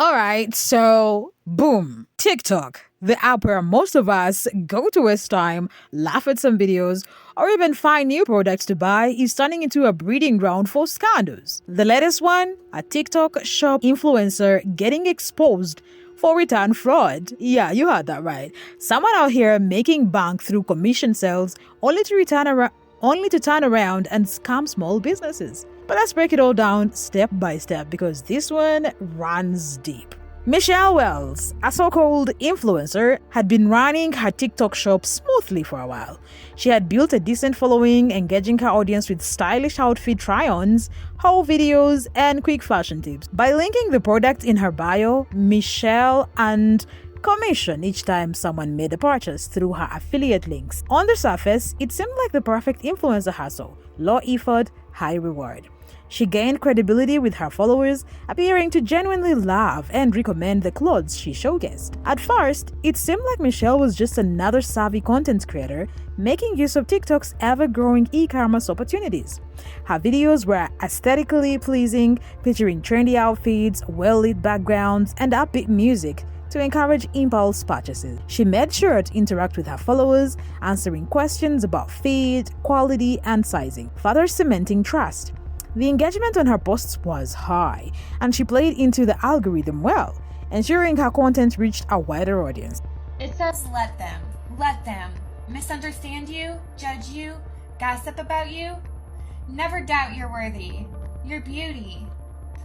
All right, so boom, TikTok, the app where most of us go to waste time, laugh at some videos, or even find new products to buy, is turning into a breeding ground for scandals. The latest one, a TikTok shop influencer getting exposed for return fraud. Yeah, you heard that right. Someone out here making bank through commission sales only to turn around and scam small businesses. But let's break it all down step by step because this one runs deep. Michelle Wells, a so-called influencer, had been running her TikTok shop smoothly for a while. She had built a decent following, engaging her audience with stylish outfit try-ons, haul videos, and quick fashion tips. By linking the product in her bio, Michelle and commission each time someone made a purchase through her affiliate links. On the surface, it seemed like the perfect influencer hustle, low effort, high reward. She gained credibility with her followers, appearing to genuinely love and recommend the clothes she showcased. At first, it seemed like Michelle was just another savvy content creator making use of TikTok's ever-growing e-commerce opportunities. Her videos were aesthetically pleasing, featuring trendy outfits, well-lit backgrounds, and upbeat music to encourage impulse purchases. She made sure to interact with her followers, answering questions about fit, quality, and sizing, further cementing trust. The engagement on her posts was high, and she played into the algorithm well, ensuring her content reached a wider audience. It says let them misunderstand you, judge you, gossip about you. Never doubt you're worthy, your beauty.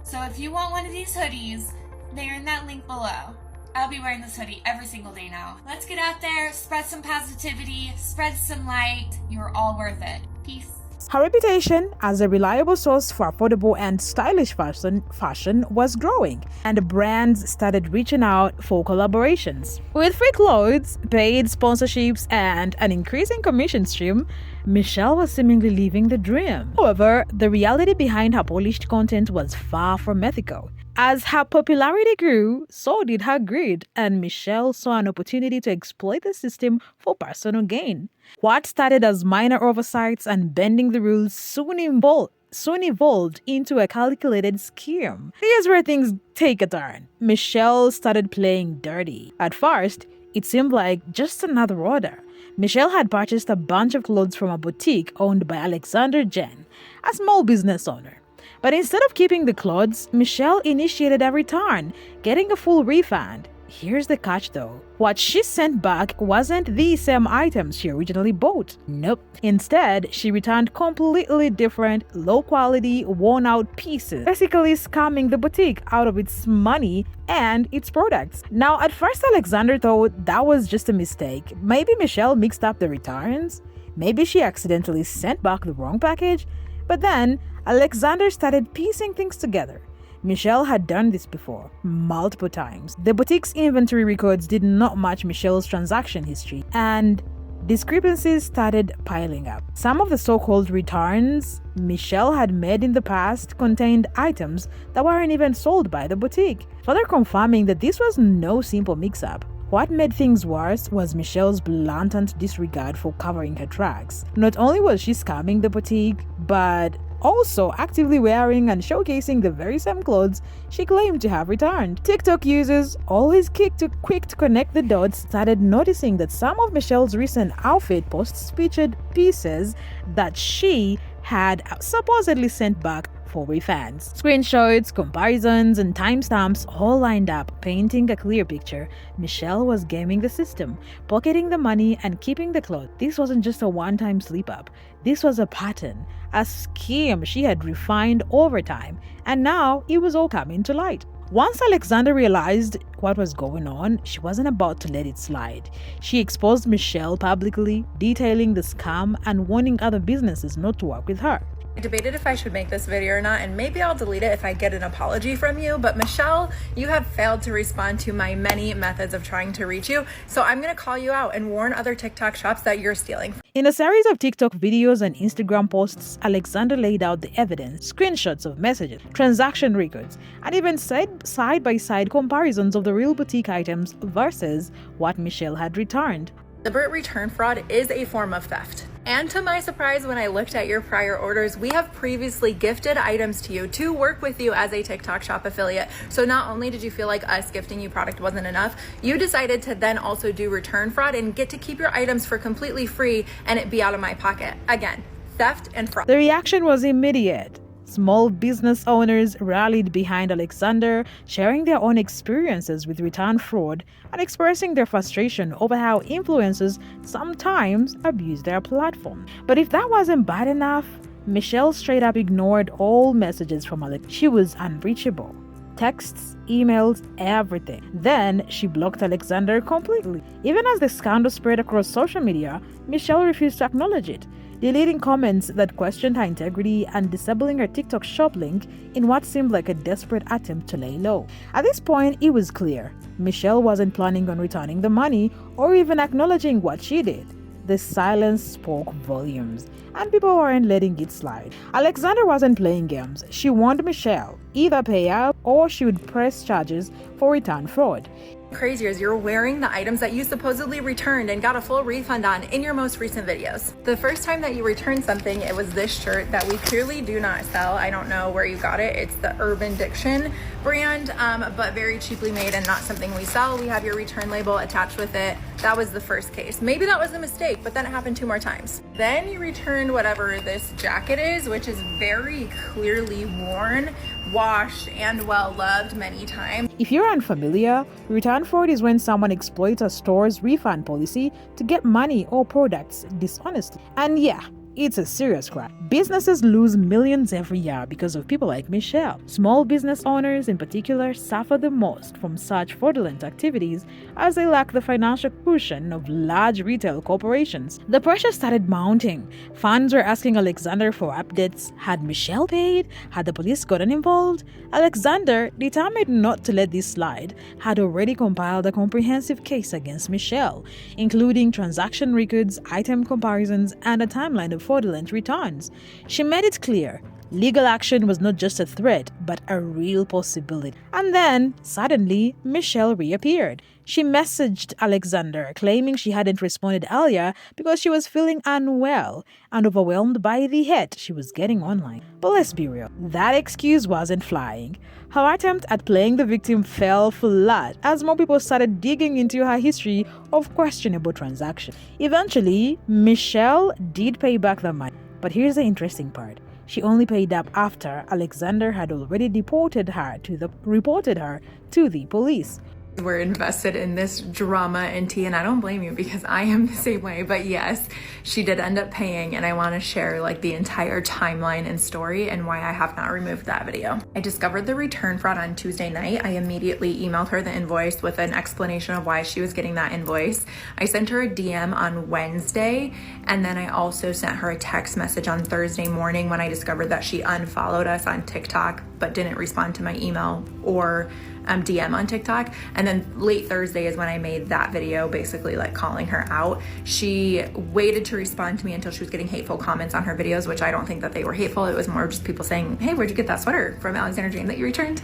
So if you want one of these hoodies, they're in that link below. I'll be wearing this hoodie every single day now. Let's get out there, spread some positivity, spread some light. You're all worth it. Peace. Her reputation as a reliable source for affordable and stylish fashion was growing, and brands started reaching out for collaborations. With free clothes, paid sponsorships, and an increasing commission stream, Michelle was seemingly living the dream. However, the reality behind her polished content was far from ethical. As her popularity grew, so did her greed, and Michelle saw an opportunity to exploit the system for personal gain. What started as minor oversights and bending the rules soon evolved into a calculated scheme. Here's where things take a turn. Michelle started playing dirty. At first, it seemed like just another order. Michelle had purchased a bunch of clothes from a boutique owned by Alexander Jen, a small business owner. But instead of keeping the clothes, Michelle initiated a return, getting a full refund. Here's the catch though. What she sent back wasn't the same items she originally bought. Nope. Instead, she returned completely different, low-quality, worn-out pieces, basically scamming the boutique out of its money and its products. Now, at first, Alexander thought that was just a mistake. Maybe Michelle mixed up the returns. Maybe she accidentally sent back the wrong package. But then, Alexander started piecing things together. Michelle had done this before, multiple times. The boutique's inventory records did not match Michelle's transaction history, and discrepancies started piling up. Some of the so-called returns Michelle had made in the past contained items that weren't even sold by the boutique, further confirming that this was no simple mix-up. What made things worse was Michelle's blatant disregard for covering her tracks. Not only was she scamming the boutique, but also actively wearing and showcasing the very same clothes she claimed to have returned. TikTok users, always quick to connect the dots, started noticing that some of Michelle's recent outfit posts featured pieces that she had supposedly sent back for refunds. Screenshots, comparisons, and timestamps all lined up, painting a clear picture. Michelle was gaming the system, pocketing the money and keeping the clothes. This wasn't just a one-time slip-up. This was a pattern, a scheme she had refined over time, and now it was all coming to light. Once Alexander realized what was going on, she wasn't about to let it slide. She exposed Michelle publicly, detailing the scam and warning other businesses not to work with her. I debated if I should make this video or not, and maybe I'll delete it if I get an apology from you, but Michelle, you have failed to respond to my many methods of trying to reach you, so I'm gonna call you out and warn other TikTok shops that you're stealing. In a series of TikTok videos and Instagram posts, Alexander laid out the evidence, screenshots of messages, transaction records, and even side-by-side comparisons of the real boutique items versus what Michelle had returned. Deliberate return fraud is a form of theft. And to my surprise, when I looked at your prior orders, we have previously gifted items to you to work with you as a TikTok Shop affiliate. So not only did you feel like us gifting you product wasn't enough, you decided to then also do return fraud and get to keep your items for completely free and it be out of my pocket. Again, theft and fraud. The reaction was immediate. Small business owners rallied behind Alexander, sharing their own experiences with return fraud and expressing their frustration over how influencers sometimes abuse their platform. But if that wasn't bad enough, Michelle straight up ignored all messages from Alex. She was unreachable. Texts, emails, everything. Then she blocked Alexander completely. Even as the scandal spread across social media, Michelle refused to acknowledge it, deleting comments that questioned her integrity and disabling her TikTok shop link in what seemed like a desperate attempt to lay low. At this point, it was clear Michelle wasn't planning on returning the money or even acknowledging what she did. The silence spoke volumes, and people weren't letting it slide. Alexander wasn't playing games. She warned Michelle, either pay up or she would press charges for return fraud. Crazier is you're wearing the items that you supposedly returned and got a full refund on in your most recent videos. The first time that you returned something, it was this shirt that we clearly do not sell. I don't know where you got it. It's the Urban Diction brand, but very cheaply made and not something we sell. We have your return label attached with it. That was the first case. Maybe that was a mistake, but then it happened 2 more times. Then you returned whatever this jacket is, which is very clearly worn, washed, and well loved many times. If you're unfamiliar, return fraud is when someone exploits a store's refund policy to get money or products dishonestly. And yeah, it's a serious crime. Businesses lose millions every year because of people like Michelle. Small business owners in particular suffer the most from such fraudulent activities as they lack the financial cushion of large retail corporations. The pressure started mounting. Fans were asking Alexander for updates. Had Michelle paid? Had the police gotten involved? Alexander, determined not to let this slide, had already compiled a comprehensive case against Michelle, including transaction records, item comparisons, and a timeline of fraudulent returns. She made it clear legal action was not just a threat, but a real possibility. And then, suddenly, Michelle reappeared. She messaged Alexander, claiming she hadn't responded earlier because she was feeling unwell and overwhelmed by the hate she was getting online. But let's be real, that excuse wasn't flying. Her attempt at playing the victim fell flat as more people started digging into her history of questionable transactions. Eventually, Michelle did pay back the money. But here's the interesting part. She only paid up after Alexander had already reported her to the police. We're invested in this drama and tea, and I don't blame you because I am the same way. But yes, she did end up paying, and I want to share like the entire timeline and story and why I have not removed that video. I discovered the return fraud on Tuesday night. I immediately emailed her the invoice with an explanation of why she was getting that invoice. I sent her a DM on Wednesday, and then I also sent her a text message on Thursday morning when I discovered that she unfollowed us on TikTok but didn't respond to my email or DM on TikTok. And then late Thursday is when I made that video basically like calling her out. She waited to respond to me until she was getting hateful comments on her videos, which I don't think that they were hateful. It was more just people saying, hey, where'd you get that sweater from Alexander Jane that you returned?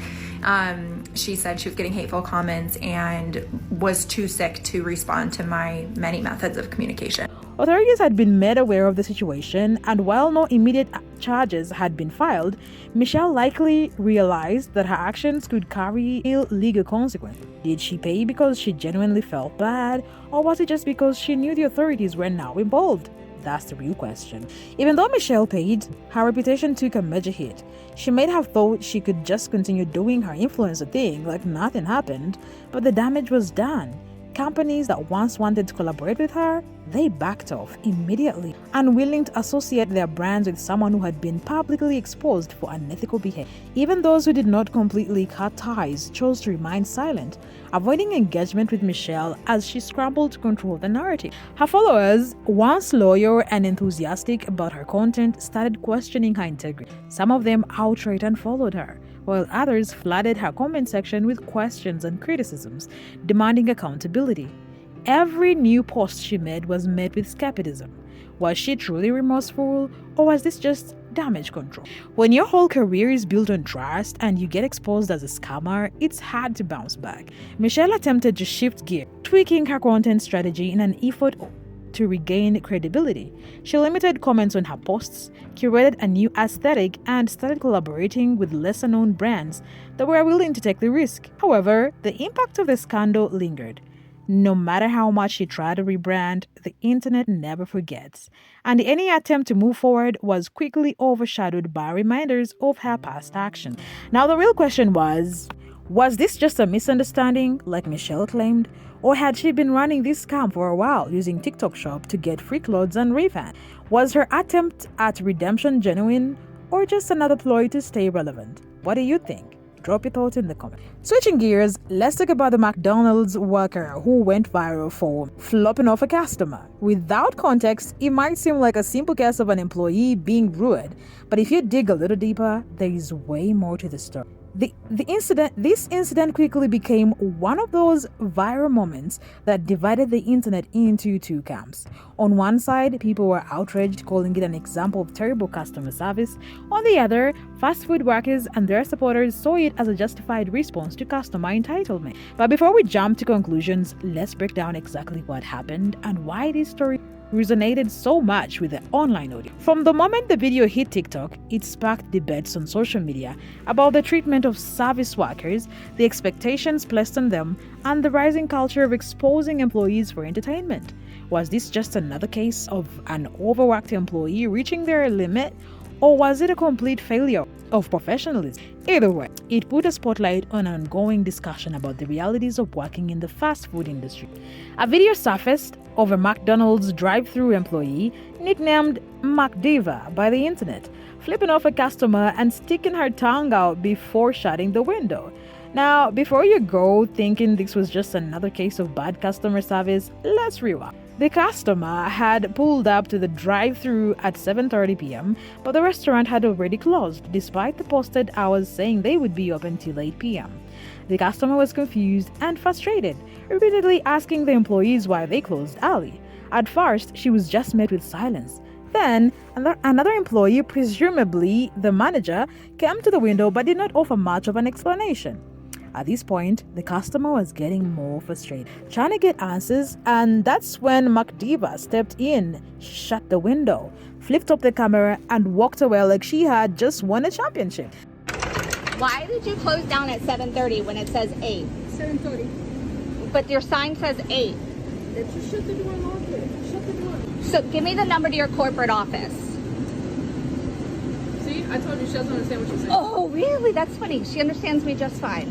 She said she was getting hateful comments and was too sick to respond to my many methods of communication. Authorities had been made aware of the situation, and while no immediate charges had been filed, Michelle likely realized that her actions could carry ill legal consequences. Did she pay because she genuinely felt bad, or was it just because she knew the authorities were now involved? That's the real question. Even though Michelle paid, her reputation took a major hit. She may have thought she could just continue doing her influencer thing like nothing happened, but the damage was done. Companies that once wanted to collaborate with her, they backed off immediately, unwilling to associate their brands with someone who had been publicly exposed for unethical behavior. Even those who did not completely cut ties chose to remain silent, avoiding engagement with Michelle as she scrambled to control the narrative. Her followers, once loyal and enthusiastic about her content, started questioning her integrity. Some of them outright unfollowed her, while others flooded her comment section with questions and criticisms, demanding accountability. Every new post she made was met with skepticism. Was she truly remorseful, or was this just damage control? When your whole career is built on trust and you get exposed as a scammer, it's hard to bounce back. Michelle attempted to shift gear, tweaking her content strategy in an effort to regain credibility. She limited comments on her posts, curated a new aesthetic, and started collaborating with lesser-known brands that were willing to take the risk. However, the impact of the scandal lingered. No matter how much she tried to rebrand, the internet never forgets, and any attempt to move forward was quickly overshadowed by reminders of her past actions. Now, the real question was this just a misunderstanding, like Michelle claimed, or had she been running this scam for a while using TikTok Shop to get free clothes and refund? Was her attempt at redemption genuine, or just another ploy to stay relevant? What do you think? Drop your thoughts in the comments. Switching gears, let's talk about the McDonald's worker who went viral for flopping off a customer. Without context, it might seem like a simple case of an employee being rude, but if you dig a little deeper, there is way more to the story. This incident quickly became one of those viral moments that divided the internet into two camps. On one side, people were outraged, calling it an example of terrible customer service. On the other, fast food workers and their supporters saw it as a justified response to customer entitlement. But before we jump to conclusions, let's break down exactly what happened and why this story resonated so much with the online audience. From the moment the video hit TikTok, it sparked debates on social media about the treatment of service workers, the expectations placed on them, and the rising culture of exposing employees for entertainment. Was this just another case of an overworked employee reaching their limit, or was it a complete failure of professionalism? Either way, it put a spotlight on an ongoing discussion about the realities of working in the fast food industry. A video surfaced of a McDonald's drive-thru employee nicknamed McDiva by the internet, flipping off a customer and sticking her tongue out before shutting the window. Now, before you go thinking this was just another case of bad customer service, let's rewind. The customer had pulled up to the drive-thru at 7:30 p.m., but the restaurant had already closed, despite the posted hours saying they would be open till 8 p.m. The customer was confused and frustrated, repeatedly asking the employees why they closed early. At first, she was just met with silence. Then, another employee, presumably the manager, came to the window but did not offer much of an explanation. At this point, the customer was getting more frustrated, trying to get answers, and that's when McDiva stepped in, shut the window, flipped up the camera, and walked away like she had just won a championship. Why did you close down at 7:30 when it says 8? 7:30. But your sign says 8. If you shut the door and lock it, shut the door. So give me the number to your corporate office. See, I told you she doesn't understand what you're saying. Oh, really? That's funny. She understands me just fine.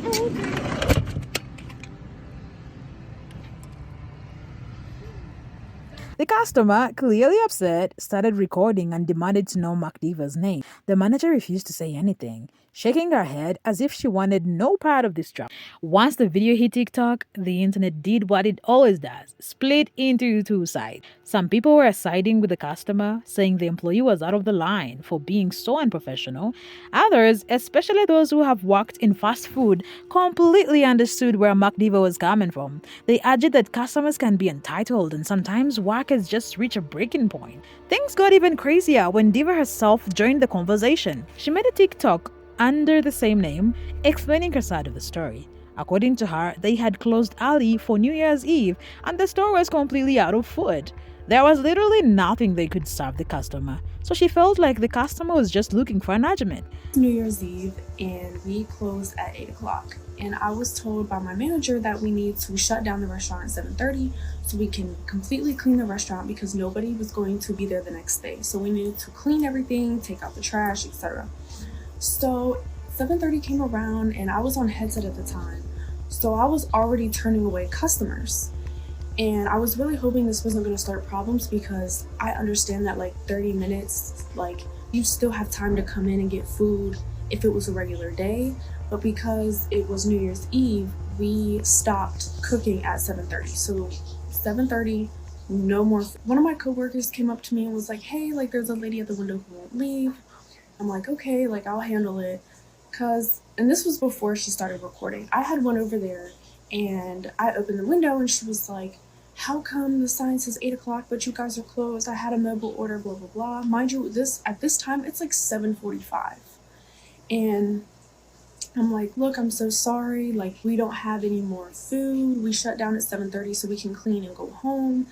The customer, clearly upset, started recording and demanded to know McDiva's name. The manager refused to say anything, shaking her head as if she wanted no part of this drama. Once the video hit TikTok, the internet did what it always does, split into two sides. Some people were siding with the customer, saying the employee was out of the line for being so unprofessional. Others, especially those who have worked in fast food, completely understood where McDiva was coming from. They argued that customers can be entitled and sometimes workers just reach a breaking point. Things got even crazier when Diva herself joined the conversation. She made a TikTok under the same name, explaining her side of the story. According to her, they had closed early for New Year's Eve and the store was completely out of food. There was literally nothing they could serve the customer, so she felt like the customer was just looking for an argument. New Year's Eve and we closed at 8 o'clock, and I was told by my manager that we need to shut down the restaurant at 7:30 so we can completely clean the restaurant because nobody was going to be there the next day. So we needed to clean everything, take out the trash, etc. So 7:30 came around and I was on headset at the time, so I was already turning away customers. And I was really hoping this wasn't going to start problems because I understand that like 30 minutes, like you still have time to come in and get food if it was a regular day. But because it was New Year's Eve, we stopped cooking at 7:30. So 7:30, no more. One of my coworkers came up to me and was like, hey, like there's a lady at the window who won't leave. I'm like, okay, like I'll handle it. And this was before she started recording. I had one over there and I opened the window and she was like, how come the sign says 8 o'clock but you guys are closed? I had a mobile order, blah blah blah. Mind you, at this time it's like 7:45, and I'm like, look, I'm so sorry, like we don't have any more food. We shut down at 7:30 so we can clean and go home.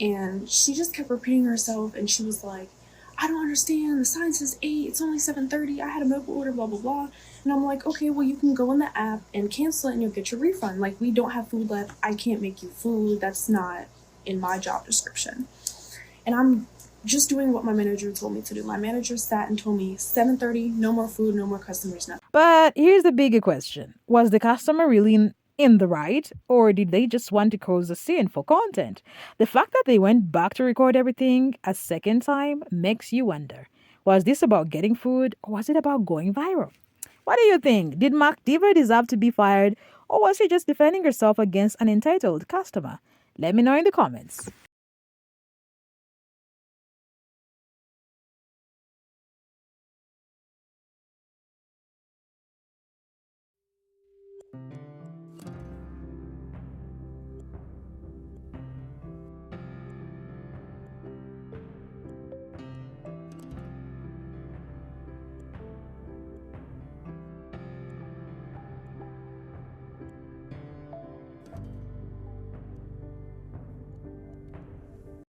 And she just kept repeating herself, and she was like, I don't understand, the sign says 8, it's only 7:30, I had a mobile order, blah blah blah. And I'm like, okay, well, you can go in the app and cancel it and you'll get your refund. Like, we don't have food left, I can't make you food, that's not in my job description. And I'm just doing what my manager told me to do. My manager sat and told me 7:30, no more food, no more customers, nothing. But here's the bigger question. Was the customer really in the right, or did they just want to cause a scene for content? The fact that they went back to record everything a second time makes you wonder. Was this about getting food, or was it about going viral? What do you think? Did Mark Diva deserve to be fired, or was she just defending herself against an entitled customer? Let me know in the comments.